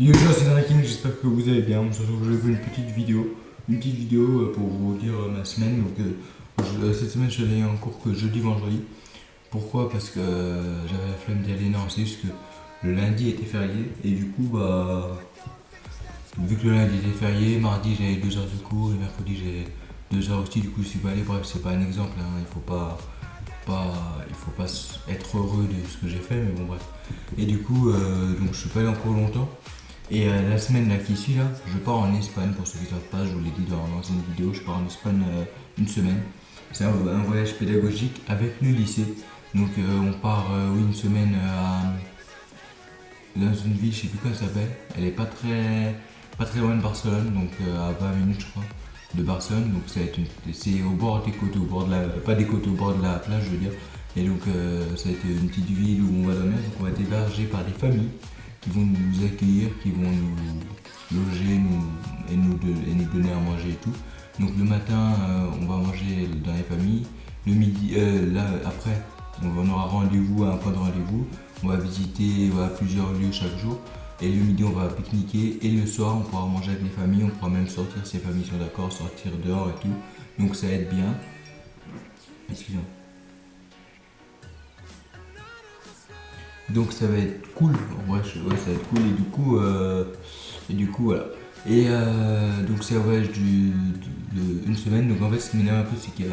Yo, c'est Anakin, j'espère que vous allez bien. On se retrouve aujourd'hui pour une petite vidéo pour vous dire ma semaine. Donc, cette semaine, je suis allé en cours que jeudi, vendredi. Pourquoi? Parce que j'avais la flemme d'y aller. Non, c'est juste que le lundi était férié et du coup, vu que le lundi était férié, mardi j'avais 2 heures de cours et mercredi j'ai 2 heures aussi. Du coup, je suis pas allé. Bref, c'est pas un exemple, hein. Il faut pas être heureux de ce que j'ai fait, mais bon, bref. Et du coup, donc je suis pas allé en cours longtemps. Et la semaine là qui suit là, je pars en Espagne pour ceux qui ne savent pas, je vous l'ai dit dans une vidéo, je pars en Espagne une semaine. C'est un voyage pédagogique avec le lycée. Donc on part oui, une semaine dans une ville, je sais plus comment elle s'appelle. Elle est pas très loin de Barcelone, donc à 20 minutes je crois de Barcelone. Donc c'est au bord des côtes, au bord de la, pas des côtes, au bord de la plage je veux dire. Et donc ça va être une petite ville où on va dormir, donc on va être hébergé par des familles qui vont nous accueillir, qui vont nous loger et nous donner à manger et tout. Donc le matin, on va manger dans les familles. Le midi, là, après, on aura rendez-vous à un point de rendez-vous. On va visiter plusieurs lieux chaque jour. Et le midi, on va pique-niquer. Et le soir, on pourra manger avec les familles. On pourra même sortir si les familles sont d'accord, sortir dehors et tout. Donc ça aide bien. Excusez-moi. Donc ça va être cool, en vrai, ouais, ça va être cool et du coup voilà. Et donc c'est un voyage une semaine, donc en fait ce qui m'énerve un peu c'est qu'il y a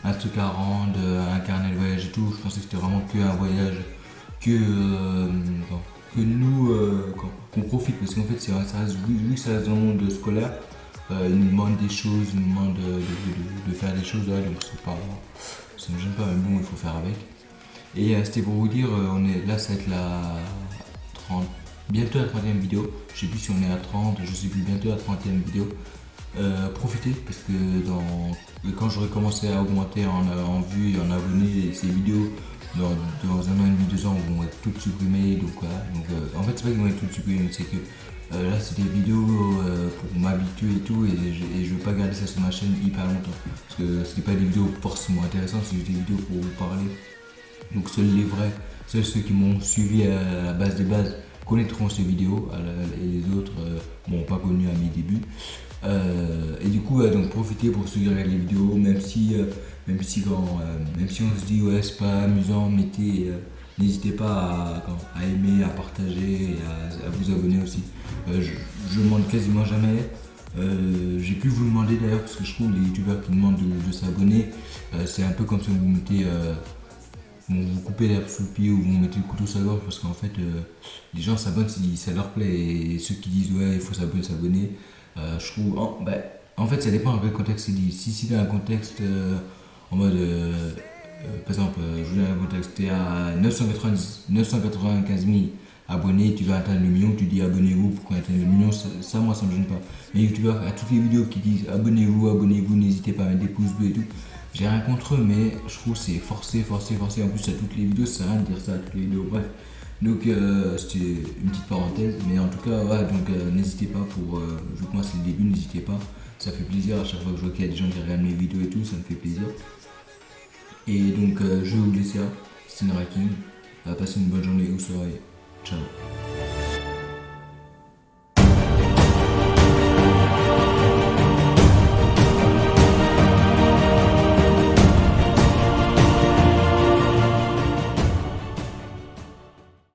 un truc à rendre, un carnet de voyage et tout. Je pensais que c'était vraiment que un voyage, que, que nous, qu'on profite, parce qu'en fait ça reste, vu que ça reste dans le monde scolaire, ils nous demandent des choses, ils nous demandent de faire des choses là, donc c'est pas, ça me gêne pas, mais bon il faut faire avec. Et c'était pour vous dire, on est, là ça va être la 30, bientôt la 30e vidéo. Je sais plus si on est à 30, je sais plus, bientôt la 30e vidéo. Profitez parce que quand j'aurai commencé à augmenter en vues et en abonnés, ces vidéos dans un an et demi, 2 ans vont être toutes supprimées. Donc voilà. Donc, en fait, c'est pas qu'ils vont être toutes supprimées, mais c'est que là c'est des vidéos pour m'habituer et tout. Et je veux pas garder ça sur ma chaîne hyper longtemps. Parce que c'est pas des vidéos forcément intéressantes, c'est juste des vidéos pour vous parler. Donc seuls les vrais, seuls ceux qui m'ont suivi à la base des bases connaîtront ces vidéos et les autres m'ont pas connu à mes débuts. Et du coup, donc profitez pour ceux qui regardent les vidéos, même si on se dit ouais c'est pas amusant, n'hésitez pas à aimer, à partager et à vous abonner aussi. Je demande quasiment jamais. J'ai pu vous demander d'ailleurs parce que je trouve les youtubeurs qui demandent de s'abonner, c'est un peu comme si vous mettez vous coupez l'herbe sous le pied ou vous mettez le couteau sur la gorge parce qu'en fait les gens s'abonnent si ça leur plaît et ceux qui disent ouais il faut s'abonner, je trouve en fait ça dépend dans quel contexte c'est dit. Si c'est dans un contexte en mode par exemple je vous donne un contexte, t'es à 995 000 abonnés, tu vas atteindre le million, tu dis abonnez-vous pour qu'on atteigne le million, ça moi ça me gêne pas. Mais les youtubeurs à toutes les vidéos qui disent abonnez-vous, n'hésitez pas à mettre des pouces bleus et tout, j'ai rien contre eux, mais je trouve que c'est forcé. En plus, à toutes les vidéos, ça sert à rien de dire ça à toutes les vidéos. Bref. Donc, c'était une petite parenthèse. Mais en tout cas, voilà, donc n'hésitez pas vu que moi c'est le début, n'hésitez pas. Ça fait plaisir à chaque fois que je vois qu'il y a des gens qui regardent mes vidéos et tout, ça me fait plaisir. Et donc, je vais vous laisser là. C'était Narakin. Passez une bonne journée ou soirée.